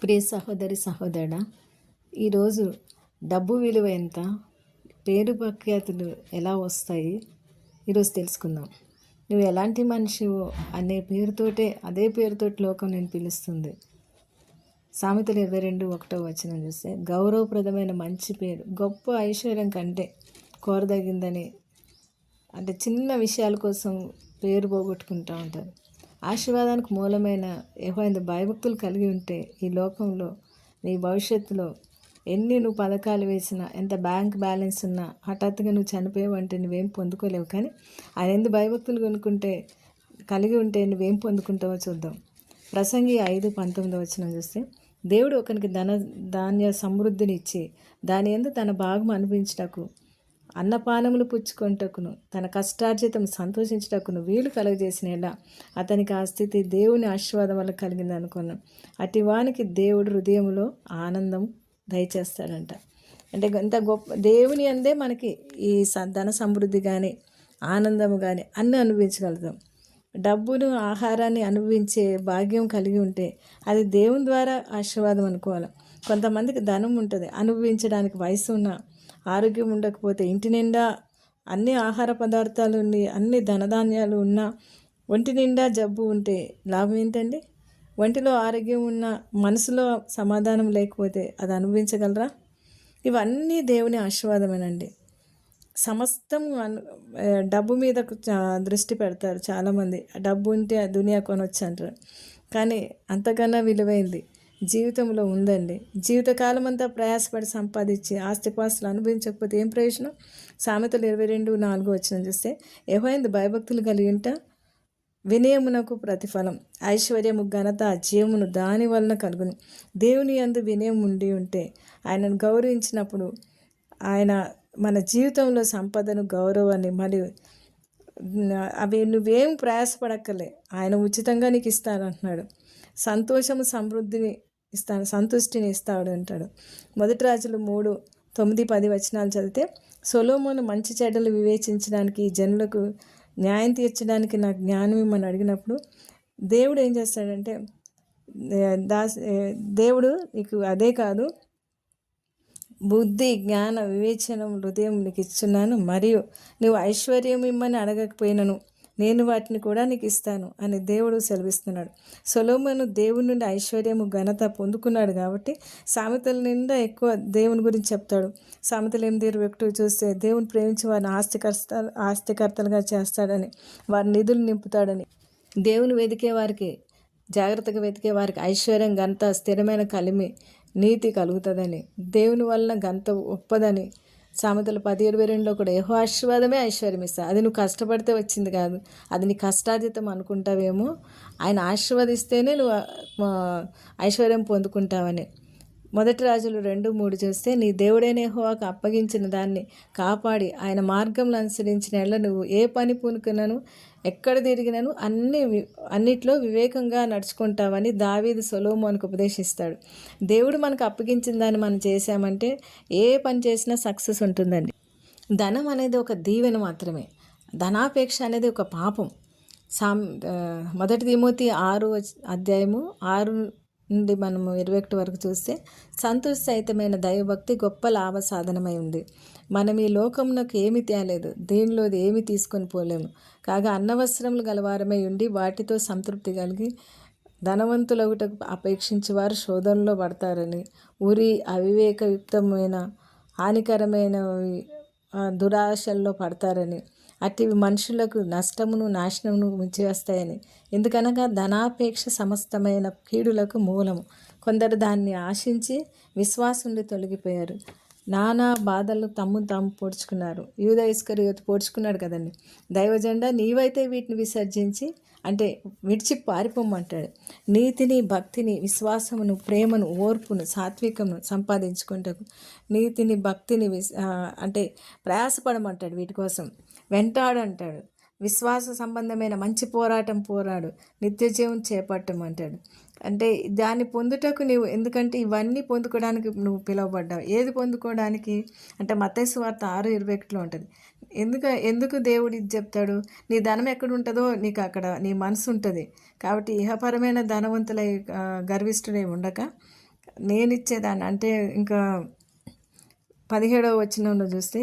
ప్రియ సహోదరి సహోదరుడా, ఈరోజు డబ్బు విలువ ఎంత, పేరు ప్రఖ్యాతులు ఎలా వస్తాయి ఈరోజు తెలుసుకుందాం. నువ్వు ఎలాంటి మనిషివో అనే పేరుతోటే అదే పేరుతోటి లోకం నేను పిలుస్తుంది. సామెతలు 22:1 చూస్తే, గౌరవప్రదమైన మంచి పేరు గొప్ప ఐశ్వర్యం కంటే కోరదగిందని, అంటే చిన్న విషయాల కోసం పేరు పోగొట్టుకుంటూ ఉంటారు. ఆశీర్వాదానికి మూలమైన యెహోవా భయభక్తులు కలిగి ఉంటే ఈ లోకంలో నీ భవిష్యత్తులో ఎన్ని నువ్వు పథకాలు వేసినా, ఎంత బ్యాంక్ బ్యాలెన్స్ ఉన్నా, హఠాత్తుగా నువ్వు చనిపోయావంటే నువ్వేం పొందుకోలేవు. కానీ ఆయన ఎందుకు భయభక్తులు కలిగి ఉంటే నువ్వేం పొందుకుంటావో చూద్దాం. ప్రసంగి 5:19 చూస్తే, దేవుడు ఒకనికి ధాన్య సమృద్ధిని ఇచ్చి దాని యందు తన భాగం అనిపించుటకు, అన్నపానములు పుచ్చుకొంటకును, తన కష్టార్జితం సంతోషించుటకును వీలు కలుగజేసిన ఎలా అతనికి ఆ స్థితి దేవుని ఆశీర్వాదం వల్ల కలిగింది అనుకున్నాం. అటివానికి దేవుడు హృదయంలో ఆనందం దయచేస్తాడంట. అంటే ఇంత గొప్ప దేవుని అందే మనకి ఈ ధన సమృద్ధి కానీ ఆనందము కానీ అన్నీ అనుభవించగలుగుతాం. డబ్బును ఆహారాన్ని అనుభవించే భాగ్యం కలిగి ఉంటే అది దేవుని ద్వారా ఆశీర్వాదం అనుకోవాలి. కొంతమందికి ధనం ఉంటుంది, అనుభవించడానికి వయసు ఉన్నా, ఆరోగ్యం ఉండకపోతే, ఇంటి నిండా అన్ని ఆహార పదార్థాలు ఉండి అన్ని ధనధాన్యాలు ఉన్నా ఒంటి నిండా జబ్బు ఉంటే లాభం ఏంటండి? ఒంటిలో ఆరోగ్యం ఉన్న మనసులో సమాధానం లేకపోతే అది అనుభవించగలరా? ఇవన్నీ దేవుని ఆశీర్వాదమేనండి. సమస్తం డబ్బు మీద దృష్టి పెడతారు చాలామంది. డబ్బు ఉంటే దునియా కొనొచ్చు అంటారు. కానీ అంతకన్నా విలువైంది జీవితంలో ఉందండి. జీవితకాలం అంతా ప్రయాసపడి సంపాదించి ఆస్తిపాస్తులు అనుభవించకపోతే ఏం ప్రయోజనం? సామెతలు 22:4 చూస్తే, యెహోవా భయభక్తులు కలిగి ఉంట వినయమునకు ప్రతిఫలం, ఐశ్వర్యము ఘనత జీవమును దాని వలన కలుగును. దేవుని యందు వినయం ఉండి ఉంటే, ఆయనను గౌరవించినప్పుడు ఆయన మన జీవితంలో సంపదను, గౌరవాన్ని మరియు అవి నువ్వేం ప్రయాసపడక్కలే, ఆయన ఉచితంగా నీకు ఇస్తానంటున్నాడు. సంతోషము సమృద్ధిని ఇస్తాను, సంతుష్టిని ఇస్తాడు అంటాడు. 1 రాజులు 3:9-10 చదివితే, సొలొమోను మంచి చెడ్డలు వివేచించడానికి, జనులకు న్యాయం తీర్చడానికి నాకు జ్ఞానం ఇమ్మని అడిగినప్పుడు దేవుడు ఏం చేస్తాడంటే, దేవుడు నీకు అదే కాదు, బుద్ధి జ్ఞాన వివేచనం హృదయం నీకు ఇస్తున్నాను, మరియు నువ్వు ఐశ్వర్యం ఇమ్మని అడగకపోయినను నేను వాటిని కూడా నీకు ఇస్తాను అని దేవుడు సెలవిస్తున్నాడు. సొలొమోను దేవుని నుండి ఐశ్వర్యము ఘనత పొందుకున్నాడు కాబట్టి సామెతల నిండా ఎక్కువ దేవుని గురించి చెప్తాడు. సామెతలు 8:21 చూస్తే, దేవుని ప్రేమించి వారిని ఆస్తికర్తలుగా చేస్తాడని, వారి నిధులు నింపుతాడని, దేవుని వెతికే వారికి, జాగ్రత్తగా వెతికే వారికి ఐశ్వర్యం, ఘనత, స్థిరమైన కలిమి, నీతి కలుగుతుందని, దేవుని వలన ఘనత ఒప్పదని. సామెతలు 10:22 కూడా, యెహోవా ఆశీర్వాదమే ఐశ్వర్యం ఇస్తా. అది నువ్వు కష్టపడితే వచ్చింది కాదు, అది నీ కష్టార్జితం అనుకుంటావేమో. ఆయన ఆశీర్వదిస్తేనే నువ్వు ఐశ్వర్యం పొందుకుంటావని. 1 రాజులు 2:3 చూస్తే, నీ దేవుడైన యెహోవాకు అప్పగించిన దాన్ని కాపాడి ఆయన మార్గంలో అనుసరించిన ఎడల నువ్వు ఏ పని పూనుకున్నాను, ఎక్కడ తిరిగినను అన్నిట్లో వివేకంగా నడుచుకుంటావని దావీదు సొలొమోనుకు ఉపదేశిస్తాడు. దేవుడు మనకు అప్పగించిన దాన్ని మనం చేశామంటే ఏ పని చేసినా సక్సెస్ ఉంటుందండి. ధనం అనేది ఒక దీవెన మాత్రమే, ధనాపేక్ష అనేది ఒక పాపం. 1 తిమోతి 6:6 నుండి మనము 21 వరకు చూస్తే, సంతోషసహితమైన దైవభక్తి గొప్ప లాభ సాధనమై ఉంది. మనం ఈ లోకమునకు ఏమి తేలేదు, దీనిలోది ఏమి తీసుకొని పోలేము. కాగా అన్నవస్త్రములు గలవారమై ఉండి వాటితో సంతృప్తి కలిగి ధనవంతులగుటకు అపేక్షించేవారు శోధనలో పడతారని, ఉరి అవివేకయుక్తమైన హానికరమైన దురాశల్లో పడతారని, అటివి మనుషులకు నష్టమును నాశనమును ముంచివేస్తాయని. ఎందుకనగా ధనాపేక్ష సమస్తమైన కీడులకు మూలము. కొందరు దాన్ని ఆశించి విశ్వాసం నుండి తొలగిపోయారు, నానా బాధలు తాము పొడుచుకున్నారు. యూదా ఇస్కరియోతు పొడుచుకున్నాడు కదండి. దైవజెండా నీవైతే వీటిని విసర్జించి, అంటే విడిచి పారిపోమంటాడు. నీతిని, భక్తిని, విశ్వాసమును, ప్రేమను, ఓర్పును, సాత్వికమును సంపాదించుకుంటకు నీతిని, భక్తిని అంటే ప్రయాసపడమంటాడు. వీటి కోసం వెంటాడు అంటాడు. విశ్వాస సంబంధమైన మంచి పోరాటం పోరాడు, నిత్య జీవం చేపట్టమంటాడు. అంటే దాన్ని పొందుటకు నీవు, ఎందుకంటే ఇవన్నీ పొందుకోవడానికి నువ్వు పిలువబడ్డావు. ఏది పొందుకోవడానికి అంటే మత్తయి సువార్త 6:21 ఉంటుంది. ఎందుకు దేవుడు ఇది చెప్తాడు? నీ ధనం ఎక్కడ ఉంటుందో నీకు అక్కడ నీ మనసు ఉంటుంది. కాబట్టి ఇహపరమైన ధనవంతులై గర్విష్ఠులై ఉండక నేనిచ్చేదాన్ని అంటే ఇంకా 17వ వచనంలో చూస్తే,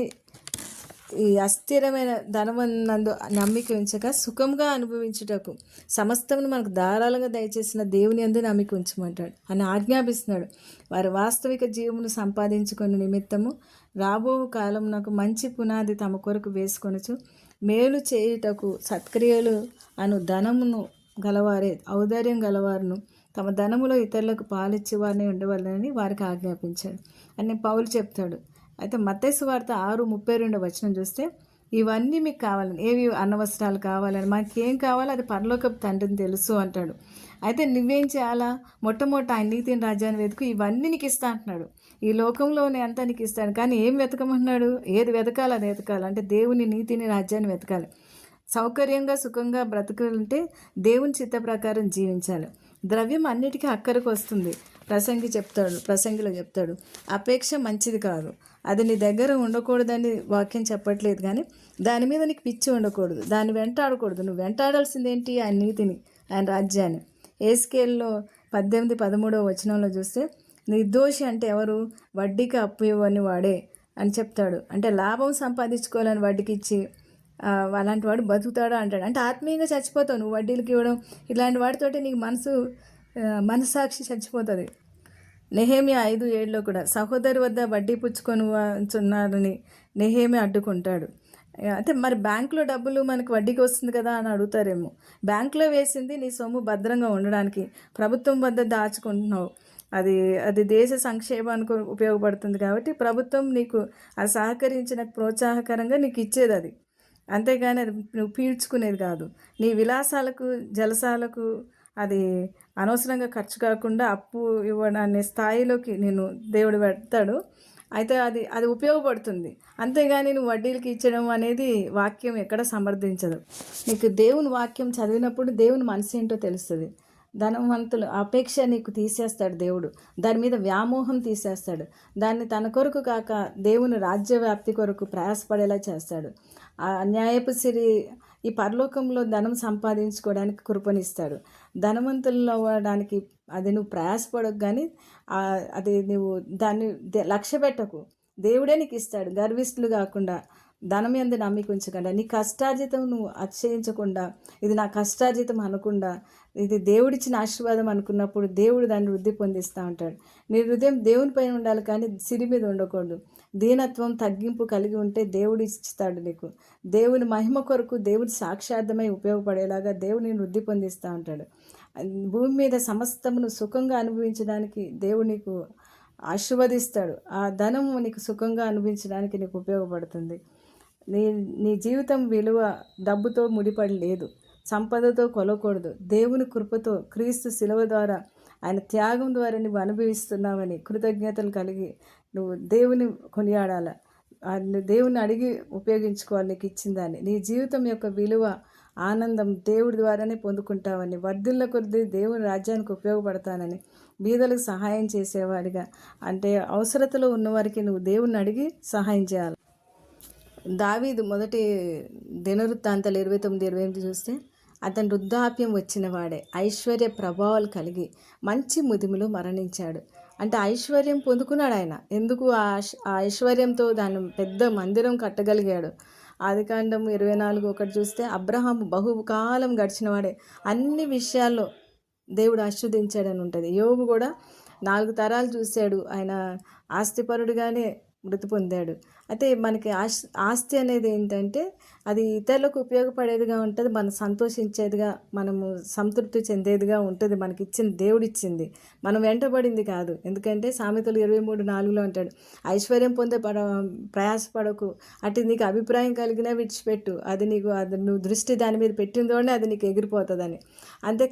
ఈ అస్థిరమైన ధనమునందు నమ్మిక ఉంచక సుఖంగా అనుభవించుటకు సమస్తమును మనకు ధారాళంగా దయచేసిన దేవుని యందు నమ్మిక ఉంచమంటాడు అని ఆజ్ఞాపిస్తున్నాడు. వారి వాస్తవిక జీవమును సంపాదించుకునే నిమిత్తము రాబో కాలమునకు మంచి పునాది తమ కొరకు వేసుకొనచ్చు మేలు చేయుటకు సత్క్రియలు అను ధనమును గలవారే ఔదార్యం గలవారును తమ ధనములో ఇతరులకు పాలిచ్చి వారిని ఉండవాలని వారికి ఆజ్ఞాపించాడు అని పౌలు చెప్తాడు. అయితే మత్తయి సువార్త 6:32 చూస్తే, ఇవన్నీ మీకు కావాలని, ఏవి అన్నవస్త్రాలు కావాలని, మాకేం కావాలో అది పరలోకపు తండ్రిని తెలుసు అంటాడు. అయితే నువ్వేం చేయాలా? మొట్టమొదటి ఆయన నీతిని రాజ్యాన్ని వెతుకు, ఇవన్నీ నీకు ఇస్తా అంటున్నాడు. ఈ లోకంలోనే అంతా నీకు ఇస్తాడు. కానీ ఏం వెతకమంటున్నాడు? ఏది వెతకాలి అది వెతకాలి. అంటే దేవుని నీతిని రాజ్యాన్ని వెతకాలి. సౌకర్యంగా సుఖంగా బ్రతకాలంటే దేవుని చిత్త ప్రకారం జీవించాలి. ద్రవ్యం అన్నిటికీ అక్కరకు వస్తుంది. ప్రసంగిలో చెప్తాడు అపేక్ష మంచిది కాదు, అది నీ దగ్గర ఉండకూడదని వాక్యం చెప్పట్లేదు. కానీ దాని మీద నీకు పిచ్చి ఉండకూడదు, దాన్ని వెంటాడకూడదు. నువ్వు వెంటాడాల్సిందేంటి? ఆయన నీతిని, ఆయన రాజ్యాన్ని. ఏస్కేల్లో 18:13 చూస్తే, నిర్దోషి అంటే ఎవరు? వడ్డీకి అప్పు ఇవ్వని వాడే అని చెప్తాడు. అంటే లాభం సంపాదించుకోవాలని వడ్డీకి ఇచ్చి అలాంటి వాడు బతుకుతాడా అంటాడు. అంటే ఆత్మీయంగా చచ్చిపోతావు నువ్వు వడ్డీలకి ఇవ్వడం. ఇలాంటి వాటితోటి నీకు మనస్సాక్షి చచ్చిపోతుంది. నెహెమ్యా 5:7 కూడా సహోదరి వద్ద వడ్డీ పుచ్చుకొని ఉన్నారని నెహెమ్యా అడ్డుకుంటాడు. అంటే మరి బ్యాంకులో డబ్బులు మనకు వడ్డీకి వస్తుంది కదా అని అడుగుతారేమో. బ్యాంకులో వేసింది నీ సొమ్ము భద్రంగా ఉండడానికి, ప్రభుత్వం వద్ద దాచుకుంటున్నావు. అది దేశ సంక్షేమానికి ఉపయోగపడుతుంది కాబట్టి ప్రభుత్వం నీకు అది సహకరించిన ప్రోత్సాహకరంగా నీకు ఇచ్చేది అది. అంతేగాని అది నువ్వు పీల్చుకునేది కాదు. నీ విలాసాలకు జలసాలకు అది అనవసరంగా ఖర్చు కాకుండా అప్పు ఇవ్వడాన్ని స్థాయిలోకి నేను దేవుడు పెడతాడు. అయితే అది ఉపయోగపడుతుంది. అంతేగాని నువ్వు వడ్డీలకి ఇచ్చడం అనేది వాక్యం ఎక్కడ సమర్థించదు. నీకు దేవుని వాక్యం చదివినప్పుడు దేవుని మనసు ఏంటో తెలుస్తుంది. ధనవంతులు అపేక్ష నీకు తీసేస్తాడు దేవుడు. దాని మీద వ్యామోహం తీసేస్తాడు. దాన్ని తన కొరకు కాక దేవుని రాజ్య వ్యాప్తి కొరకు ప్రయాసపడేలా చేస్తాడు. ఆ న్యాయపు సిరి ఈ పరలోకంలో ధనం సంపాదించుకోవడానికి కృపనిస్తాడు. ధనవంతులు అవ్వడానికి అది నువ్వు ప్రయాసపడకు, కానీ అది నువ్వు దాన్ని లక్ష్య పెట్టకు. దేవుడే నీకు ఇస్తాడు. గర్విస్తులు కాకుండా, ధనం యందు నమ్మిక ఉంచకుండా, నీ కష్టార్జితం నువ్వు అతిశయించకుండా, ఇది నా కష్టార్జితం అనకుండా, ఇది దేవుడిచ్చిన ఆశీర్వాదం అనుకున్నప్పుడు దేవుడు దాన్ని వృద్ధి పొందిస్తూ ఉంటాడు. నీ హృదయం దేవుని పైన ఉండాలి, కానీ సిరి మీద ఉండకూడదు. దీనత్వం, తగ్గింపు కలిగి ఉంటే దేవుడు ఇస్తాడు నీకు. దేవుని మహిమ కొరకు, దేవుడి సాక్షార్థమై ఉపయోగపడేలాగా దేవుడిని వృద్ధి పొందిస్తూ ఉంటాడు. భూమి మీద సమస్తమును సుఖంగా అనుభవించడానికి దేవుడు నీకు ఆశీర్వదిస్తాడు. ఆ ధనము నీకు సుఖంగా అనుభవించడానికి నీకు ఉపయోగపడుతుంది. నీ జీవితం విలువ డబ్బుతో ముడిపడి లేదు, సంపదతో కొలకూడదు. దేవుని కృపతో, క్రీస్తు శిలువ ద్వారా, ఆయన త్యాగం ద్వారా నువ్వు అనుభవిస్తున్నావని కృతజ్ఞతలు కలిగి నువ్వు దేవుని కొనియాడాల. దేవుని అడిగి ఉపయోగించుకోవాలి నీకు ఇచ్చిందాన్ని. నీ జీవితం యొక్క విలువ, ఆనందం దేవుడి ద్వారానే పొందుకుంటావని, వర్ధిల్ల కొద్దీ దేవుని రాజ్యానికి ఉపయోగపడతానని, బీదలకు సహాయం చేసేవాడిగా, అంటే అవసరతలో ఉన్నవారికి నువ్వు దేవుని అడిగి సహాయం చేయాలి. దావీదు మొదటి దినవృత్తాంతాలు 29:28 చూస్తే, అతను వృద్ధాప్యం వచ్చిన వాడే ఐశ్వర్య ప్రభావాలు కలిగి మంచి ముదిములు మరణించాడు. అంటే ఐశ్వర్యం పొందుకున్నాడు ఆయన. ఎందుకు? ఆ ఐశ్వర్యంతో దాన్ని పెద్ద మందిరం కట్టగలిగాడు. ఆదికాండం 24:1 చూస్తే, అబ్రహాము బహుకాలం గడిచిన వాడే అన్ని విషయాల్లో దేవుడు ఆశీర్వదించాడని ఉంటుంది. యోబు కూడా 4 తరాలు చూశాడు. ఆయన ఆస్తిపరుడుగానే మృతి పొందాడు. అయితే మనకి ఆస్తి అనేది ఏంటంటే అది ఇతరులకు ఉపయోగపడేదిగా ఉంటుంది, మనం సంతోషించేదిగా, మనము సంతృప్తి చెందేదిగా ఉంటుంది. మనకి ఇచ్చింది దేవుడిచ్చింది, మనం వెంటబడింది కాదు. ఎందుకంటే సామెతలు 23:4 అంటాడు, ఐశ్వర్యం పొందే ప్రయాసపడకు, అటు నీకు అభిప్రాయం కలిగినా విడిచిపెట్టు, అది నువ్వు దృష్టి దాని మీద పెట్టిందోనే అది నీకు ఎగిరిపోతుందని. అంతే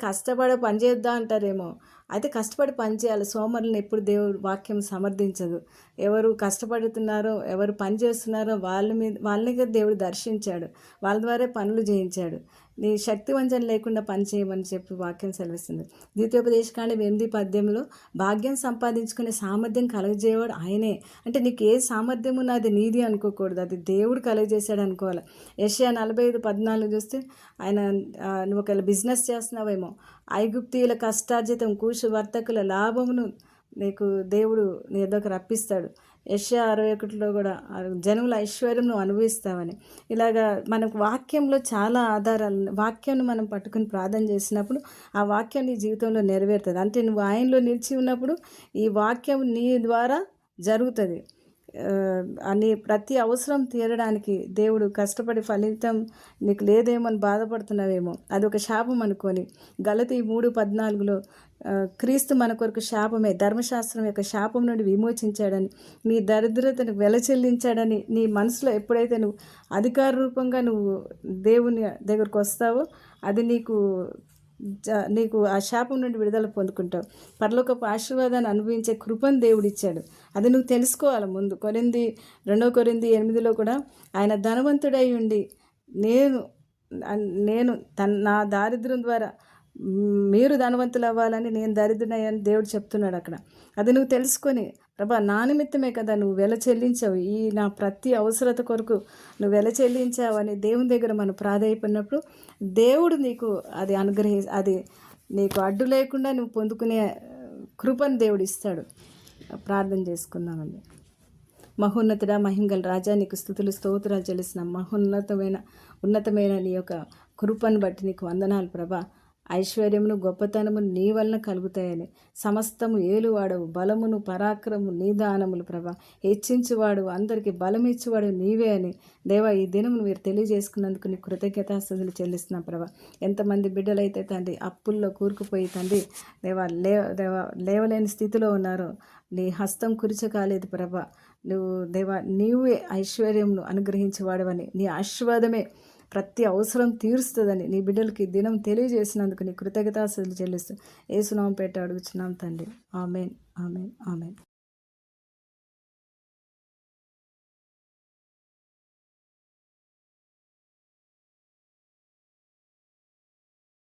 పని చేద్దాం అంటారేమో. అయితే కష్టపడి పనిచేయాలి. సోమరులను ఎప్పుడు దేవుడు వాక్యం సమర్థించదు. ఎవరు కష్టపడుతున్నారో, ఎవరు పని చేస్తున్నారో వాళ్ళని దేవుడు దర్శించాడు, వాళ్ళ ద్వారా పనులు చేయించాడు. నీ శక్తి వంచన లేకుండా పని చేయమని చెప్పి వాక్యం సెలవిస్తుంది. ద్వితీయోపదేశకాండం 8:10 భాగ్యం సంపాదించుకునే సామర్థ్యం కలుగజేయవాడు ఆయనే. అంటే నీకు ఏ సామర్థ్యం ఉన్నది నీది అనుకోకూడదు, అది దేవుడు కలుగజేశాడు అనుకోవాలి. యెషయా 45:14 చూస్తే, ఆయన నువ్వు ఒకవేళ బిజినెస్ చేస్తున్నావేమో, ఐగుప్తీయుల కష్టార్జితం, కూషు వర్తకుల లాభమును నీకు దేవుడు నీ దగ్గర రప్పిస్తాడు. యెషయా 61లో కూడా జనముల ఐశ్వర్యం నువ్వు అనుభవిస్తావని. ఇలాగా మనకు వాక్యంలో చాలా ఆధారాలు, వాక్యాన్ని మనం పట్టుకుని ప్రార్థన చేసినప్పుడు ఆ వాక్యం నీ జీవితంలో నెరవేరుతుంది. అంటే నువ్వు ఆయనలో నిలిచి ఉన్నప్పుడు ఈ వాక్యం నీ ద్వారా జరుగుతుంది. అని ప్రతి అవసరం తీరడానికి దేవుడు కష్టపడి ఫలితం నీకు లేదేమో అని బాధపడుతున్నావేమో, అదొక శాపం అనుకొని గలతీ 3:14లో క్రీస్తు మన కొరకు శాపమే, ధర్మశాస్త్రం యొక్క శాపం నుండి విమోచించాడని, నీ దరిద్రతను వెలచెల్లించాడని నీ మనసులో ఎప్పుడైతే నువ్వు అధికార రూపంగా నువ్వు దేవుని దగ్గరకు వస్తావో అది నీకు ఆ శాపం నుండి విడుదల పొందుకుంటావు. పరలోకపు ఆశీర్వాదాన్ని అనుభవించే కృపను దేవుడు ఇచ్చాడు. అది నువ్వు తెలుసుకోవాలి. ముందు 2 కొరింథీ 8లో కూడా ఆయన ధనవంతుడై ఉండి నేను నా దారిద్ర్యం ద్వారా మీరు ధనవంతులు అవ్వాలని నేను దరిద్రుడయ్యాని దేవుడు చెప్తున్నాడు అక్కడ. అది నువ్వు తెలుసుకొని, ప్రభా నా నిమిత్తమే కదా నువ్వు వెల చెల్లించావు, ఈ నా ప్రతి అవసరత కొరకు నువ్వు వెల చెల్లించావు అని దేవుని దగ్గర మనం ప్రాధాయపడినప్పుడు దేవుడు నీకు అది అది నీకు అడ్డు లేకుండా నువ్వు పొందుకునే కృపను దేవుడు ఇస్తాడు. ప్రార్థన చేసుకుందామండి. మహోన్నతుడా, మహింగల రాజా, నీకు స్తుతులు స్తోత్రాలు చెల్లిస్తున్నాం. ఉన్నతమైన నీ యొక్క కృపను బట్టి నీకు వందనాలు ప్రభా. ఐశ్వర్యమును గొప్పతనము నీ వలన కలుగుతాయని, సమస్తము ఏలువాడవు, బలమును పరాక్రము నీ దానములు ప్రభా, హెచ్చించువాడు, అందరికీ బలం ఇచ్చేవాడు నీవే అని దేవా ఈ దినమును మీరు తెలియజేసుకున్నందుకు నీ కృతజ్ఞతాస్తుతులు చెల్లిస్తున్నాం ప్రభా. ఎంతమంది బిడ్డలైతే తండ్రి అప్పుల్లో కూరుకుపోయి తండ్రి దేవా లేవలేని స్థితిలో ఉన్నారో నీ హస్తం కురిచకాలేదు ప్రభా. నీవే ఐశ్వర్యమును అనుగ్రహించేవాడవని, నీ ఆశీర్వాదమే ప్రతి అవసరం తీరుస్తుందని నీ బిడ్డలకి దినం తెలియజేసినందుకు నీ కృతజ్ఞతాస్తుతులు చెల్లిస్తూ యేసు నామమున అడుగుచున్నాం తండ్రి. ఆమేన్, ఆమేన్, ఆమేన్.